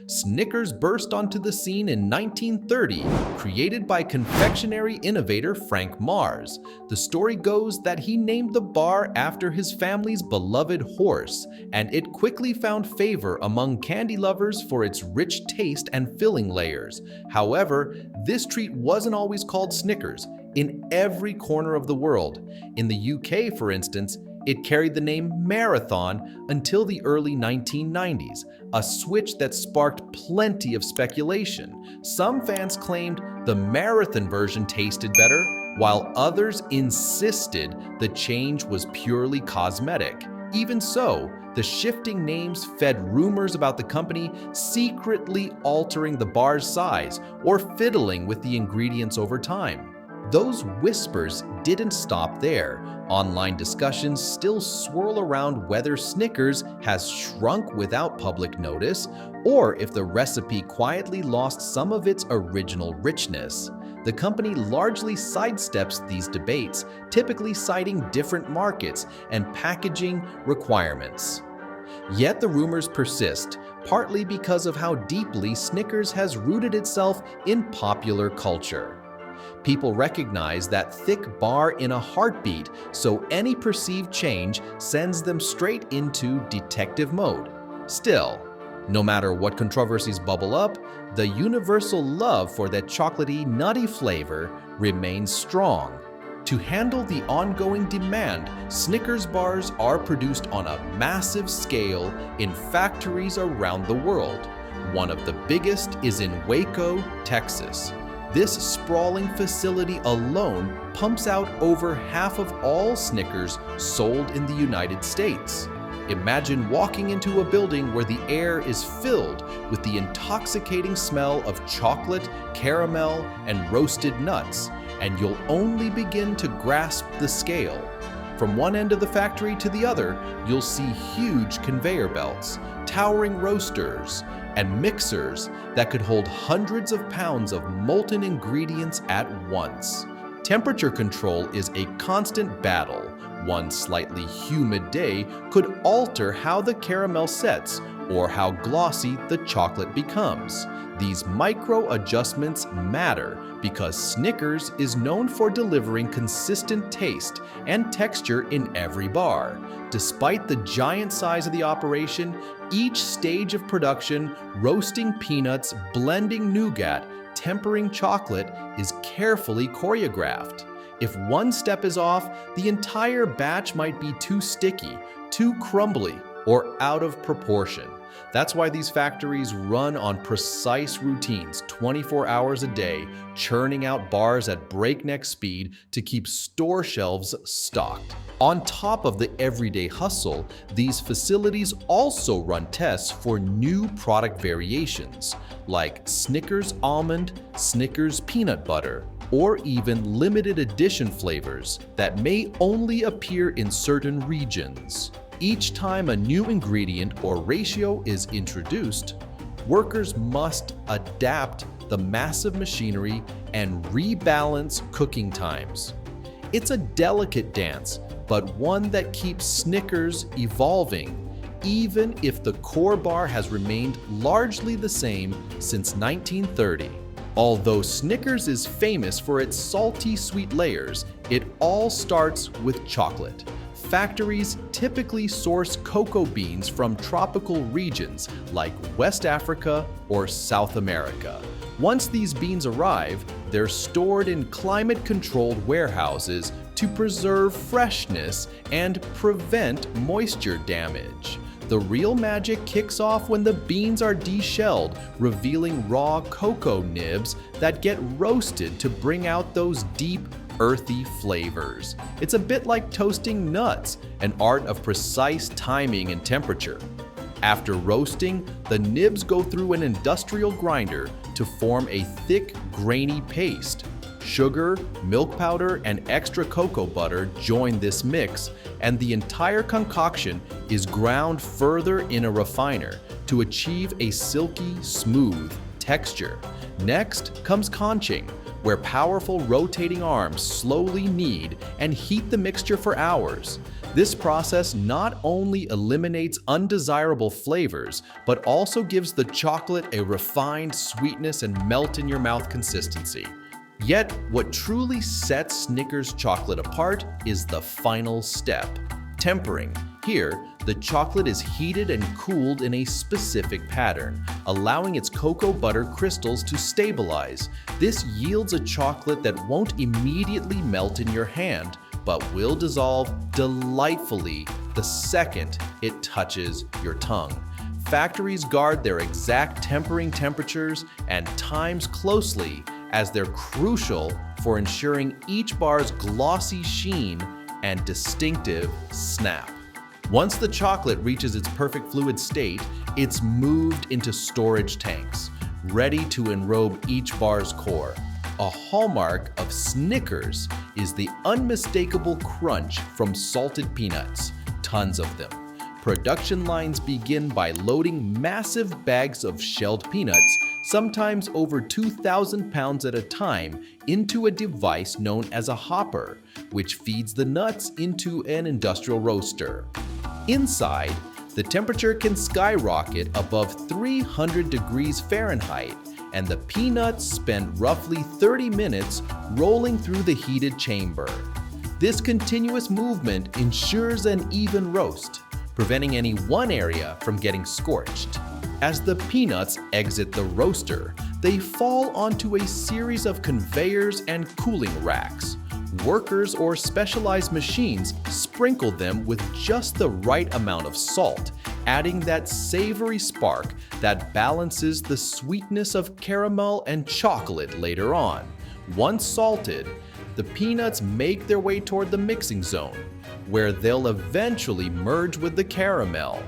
Snickers burst onto the scene in 1930, created by confectionery innovator Frank Mars. The story goes that he named the bar after his family's beloved horse, and it quickly found favor among candy lovers for its rich taste and filling layers. However, this treat wasn't always called Snickers in every corner of the world. In the UK, for instance, it carried the name Marathon until the early 1990s, a switch that sparked plenty of speculation. Some fans claimed the marathon version tasted better, while others insisted the change was purely cosmetic. Even so, the shifting names fed rumors about the company secretly altering the bar's size or fiddling with the ingredients over time. Those whispers didn't stop there. Online discussions still swirl around whether Snickers has shrunk without public notice, or if the recipe quietly lost some of its original richness. The company largely sidesteps these debates, typically citing different markets and packaging requirements. Yet the rumors persist, partly because of how deeply Snickers has rooted itself in popular culture. People recognize that thick bar in a heartbeat, so any perceived change sends them straight into detective mode. Still, no matter what controversies bubble up, the universal love for that chocolatey, nutty flavor remains strong. To handle the ongoing demand, Snickers bars are produced on a massive scale in factories around the world. One of the biggest is in Waco, Texas. This sprawling facility alone pumps out over half of all Snickers sold in the United States. Imagine walking into a building where the air is filled with the intoxicating smell of chocolate, caramel, and roasted nuts, and you'll only begin to grasp the scale. From one end of the factory to the other, you'll see huge conveyor belts, towering roasters, and mixers that could hold hundreds of pounds of molten ingredients at once. Temperature control is a constant battle. One slightly humid day could alter how the caramel sets or how glossy the chocolate becomes. These micro adjustments matter because Snickers is known for delivering consistent taste and texture in every bar. Despite the giant size of the operation, each stage of production, roasting peanuts, blending nougat, tempering chocolate, is carefully choreographed. If one step is off, the entire batch might be too sticky, too crumbly, or out of proportion. That's why these factories run on precise routines 24 hours a day, churning out bars at breakneck speed to keep store shelves stocked. On top of the everyday hustle, these facilities also run tests for new product variations, like Snickers almond, Snickers peanut butter, or even limited edition flavors that may only appear in certain regions. Each time a new ingredient or ratio is introduced, workers must adapt the massive machinery and rebalance cooking times. It's a delicate dance, but one that keeps Snickers evolving, even if the core bar has remained largely the same since 1930. Although Snickers is famous for its salty sweet layers, it all starts with chocolate. Factories typically source cocoa beans from tropical regions like West Africa or South America. Once these beans arrive, they're stored in climate-controlled warehouses to preserve freshness and prevent moisture damage. The real magic kicks off when the beans are deshelled, revealing raw cocoa nibs that get roasted to bring out those deep, earthy flavors. It's a bit like toasting nuts, an art of precise timing and temperature. After roasting, the nibs go through an industrial grinder to form a thick, grainy paste. Sugar, milk powder, and extra cocoa butter join this mix, and the entire concoction is ground further in a refiner to achieve a silky, smooth texture. Next comes conching, where powerful rotating arms slowly knead and heat the mixture for hours. This process not only eliminates undesirable flavors, but also gives the chocolate a refined sweetness and melt-in-your-mouth consistency. Yet, what truly sets Snickers chocolate apart is the final step: tempering. Here, the chocolate is heated and cooled in a specific pattern, allowing its cocoa butter crystals to stabilize. This yields a chocolate that won't immediately melt in your hand, but will dissolve delightfully the second it touches your tongue. Factories guard their exact tempering temperatures and times closely, as they're crucial for ensuring each bar's glossy sheen and distinctive snap. Once the chocolate reaches its perfect fluid state, it's moved into storage tanks, ready to enrobe each bar's core. A hallmark of Snickers is the unmistakable crunch from salted peanuts, tons of them. Production lines begin by loading massive bags of shelled peanuts, sometimes over 2,000 pounds at a time, into a device known as a hopper, which feeds the nuts into an industrial roaster. Inside, the temperature can skyrocket above 300 degrees Fahrenheit, and the peanuts spend roughly 30 minutes rolling through the heated chamber. This continuous movement ensures an even roast, preventing any one area from getting scorched. As the peanuts exit the roaster, they fall onto a series of conveyors and cooling racks. Workers or specialized machines sprinkle them with just the right amount of salt, adding that savory spark that balances the sweetness of caramel and chocolate later on. Once salted, the peanuts make their way toward the mixing zone, where they'll eventually merge with the caramel.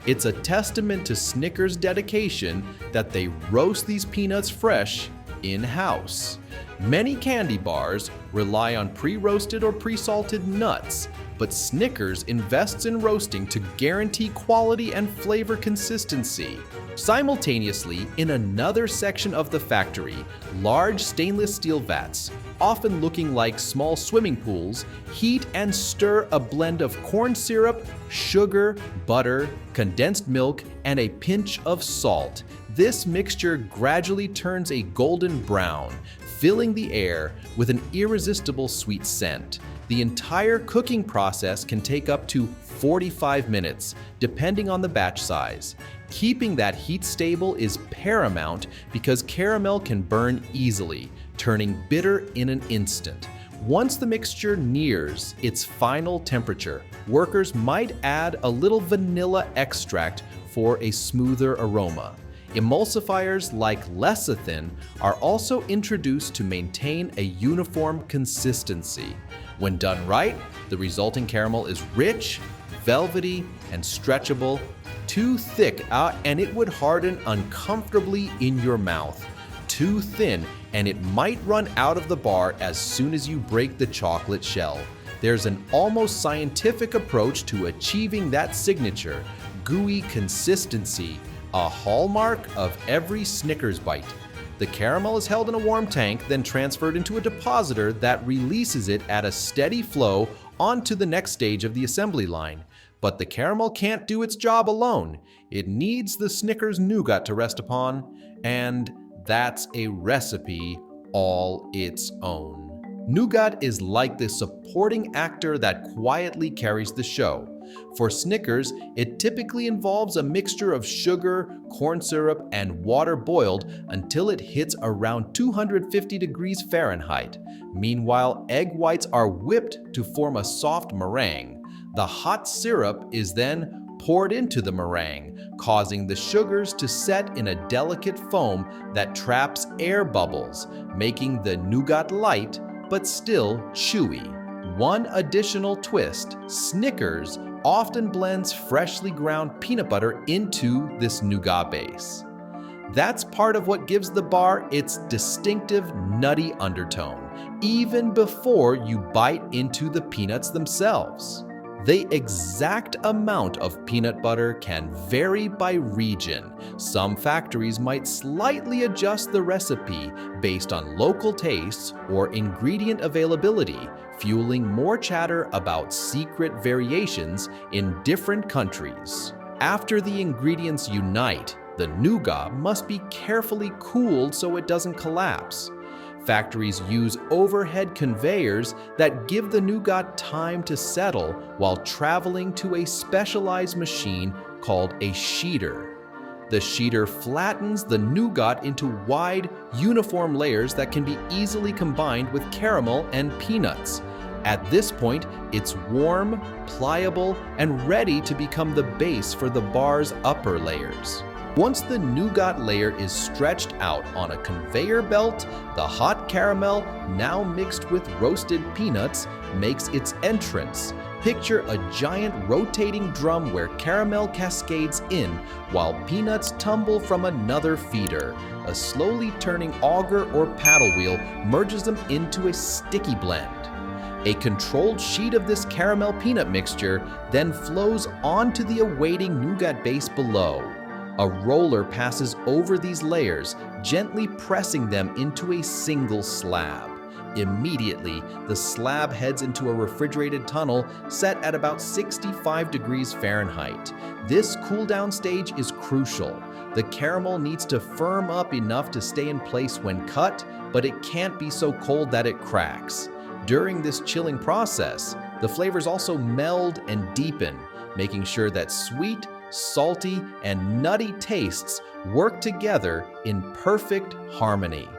It's a testament to Snickers' dedication that they roast these peanuts fresh in-house. Many candy bars rely on pre-roasted or pre-salted nuts, but Snickers invests in roasting to guarantee quality and flavor consistency. Simultaneously, in another section of the factory, large stainless steel vats, often looking like small swimming pools, heat and stir a blend of corn syrup, sugar, butter, condensed milk, and a pinch of salt. This mixture gradually turns a golden brown, filling the air with an irresistible sweet scent. The entire cooking process can take up to 45 minutes, depending on the batch size. Keeping that heat stable is paramount because caramel can burn easily, turning bitter in an instant. Once the mixture nears its final temperature, workers might add a little vanilla extract for a smoother aroma. Emulsifiers like lecithin are also introduced to maintain a uniform consistency. When done right, the resulting caramel is rich, velvety, and stretchable. Too thick, and it would harden uncomfortably in your mouth. Too thin, and it might run out of the bar as soon as you break the chocolate shell. There's an almost scientific approach to achieving that signature, gooey consistency, a hallmark of every Snickers bite. The caramel is held in a warm tank, then transferred into a depositor that releases it at a steady flow onto the next stage of the assembly line. But the caramel can't do its job alone. It needs the Snickers nougat to rest upon, and that's a recipe all its own. Nougat is like the supporting actor that quietly carries the show. For Snickers, it typically involves a mixture of sugar, corn syrup, and water boiled until it hits around 250 degrees Fahrenheit. Meanwhile, egg whites are whipped to form a soft meringue. The hot syrup is then poured into the meringue, causing the sugars to set in a delicate foam that traps air bubbles, making the nougat light but still chewy. One additional twist: Snickers often blends freshly ground peanut butter into this nougat base. That's part of what gives the bar its distinctive nutty undertone, even before you bite into the peanuts themselves. The exact amount of peanut butter can vary by region. Some factories might slightly adjust the recipe based on local tastes or ingredient availability, fueling more chatter about secret variations in different countries. After the ingredients unite, the nougat must be carefully cooled so it doesn't collapse. Factories use overhead conveyors that give the nougat time to settle while traveling to a specialized machine called a sheeter. The sheeter flattens the nougat into wide, uniform layers that can be easily combined with caramel and peanuts. At this point, it's warm, pliable, and ready to become the base for the bar's upper layers. Once the nougat layer is stretched out on a conveyor belt, the hot caramel, now mixed with roasted peanuts, makes its entrance. Picture a giant rotating drum where caramel cascades in while peanuts tumble from another feeder. A slowly turning auger or paddle wheel merges them into a sticky blend. A controlled sheet of this caramel peanut mixture then flows onto the awaiting nougat base below. A roller passes over these layers, gently pressing them into a single slab. Immediately, the slab heads into a refrigerated tunnel set at about 65 degrees Fahrenheit. This cool-down stage is crucial. The caramel needs to firm up enough to stay in place when cut, but it can't be so cold that it cracks. During this chilling process, the flavors also meld and deepen, making sure that sweet, salty, and nutty tastes work together in perfect harmony.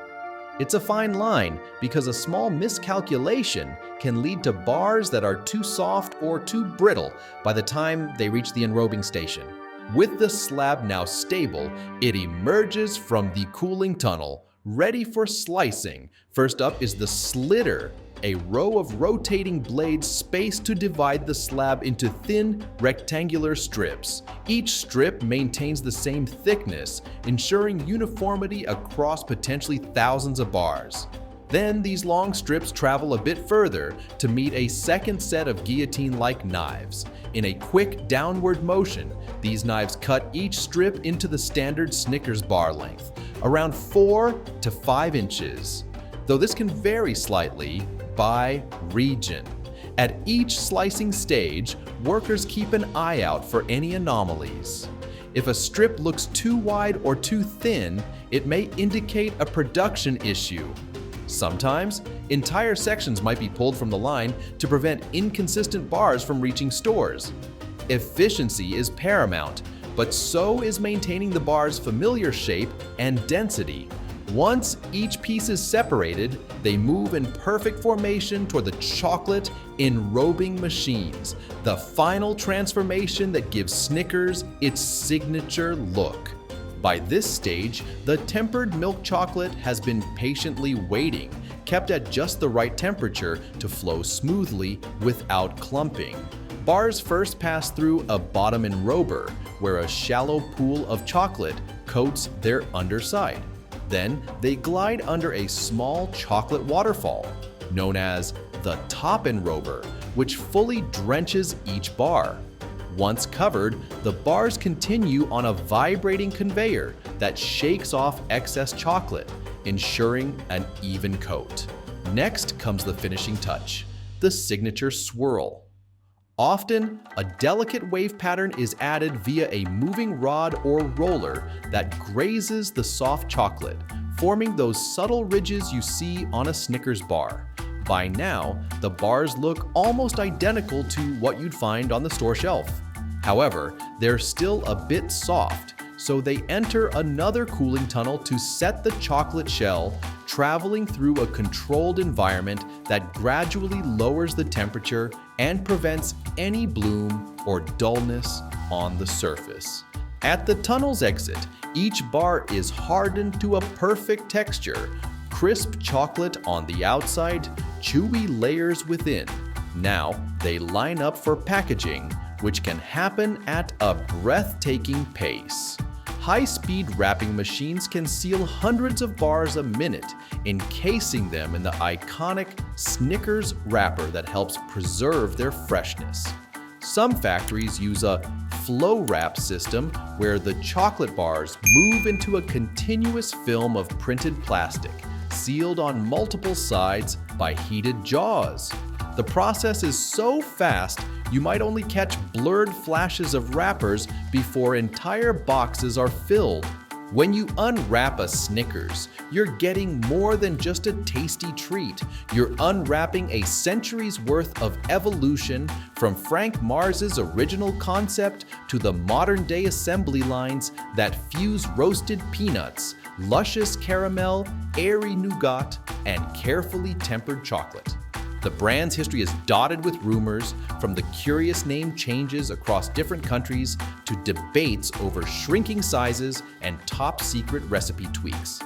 It's a fine line because a small miscalculation can lead to bars that are too soft or too brittle by the time they reach the enrobing station. With the slab now stable, it emerges from the cooling tunnel, ready for slicing. First up is the slitter, a row of rotating blades spaced to divide the slab into thin, rectangular strips. Each strip maintains the same thickness, ensuring uniformity across potentially thousands of bars. Then these long strips travel a bit further to meet a second set of guillotine-like knives. In a quick downward motion, these knives cut each strip into the standard Snickers bar length, around 4 to 5 inches, though this can vary slightly by region. At each slicing stage, workers keep an eye out for any anomalies. If a strip looks too wide or too thin, it may indicate a production issue. Sometimes, entire sections might be pulled from the line to prevent inconsistent bars from reaching stores. Efficiency is paramount, but so is maintaining the bar's familiar shape and density. Once each piece is separated, they move in perfect formation toward the chocolate enrobing machines, the final transformation that gives Snickers its signature look. By this stage, the tempered milk chocolate has been patiently waiting, kept at just the right temperature to flow smoothly without clumping. Bars first pass through a bottom enrober, where a shallow pool of chocolate coats their underside. Then they glide under a small chocolate waterfall, known as the top enrober, which fully drenches each bar. Once covered, the bars continue on a vibrating conveyor that shakes off excess chocolate, ensuring an even coat. Next comes the finishing touch, the signature swirl. Often, a delicate wave pattern is added via a moving rod or roller that grazes the soft chocolate, forming those subtle ridges you see on a Snickers bar. By now, the bars look almost identical to what you'd find on the store shelf. However, they're still a bit soft, so they enter another cooling tunnel to set the chocolate shell, traveling through a controlled environment that gradually lowers the temperature and prevents any bloom or dullness on the surface. At the tunnel's exit, each bar is hardened to a perfect texture, crisp chocolate on the outside, chewy layers within. Now, they line up for packaging, which can happen at a breathtaking pace. High-speed wrapping machines can seal hundreds of bars a minute, encasing them in the iconic Snickers wrapper that helps preserve their freshness. Some factories use a flow wrap system where the chocolate bars move into a continuous film of printed plastic, sealed on multiple sides by heated jaws. The process is so fast, you might only catch blurred flashes of wrappers before entire boxes are filled. When you unwrap a Snickers, you're getting more than just a tasty treat. You're unwrapping a century's worth of evolution from Frank Mars's original concept to the modern-day assembly lines that fuse roasted peanuts, luscious caramel, airy nougat, and carefully tempered chocolate. The brand's history is dotted with rumors, from the curious name changes across different countries to debates over shrinking sizes and top-secret recipe tweaks.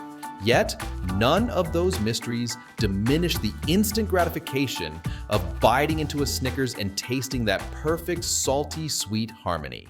Yet, none of those mysteries diminish the instant gratification of biting into a Snickers and tasting that perfect salty, sweet harmony.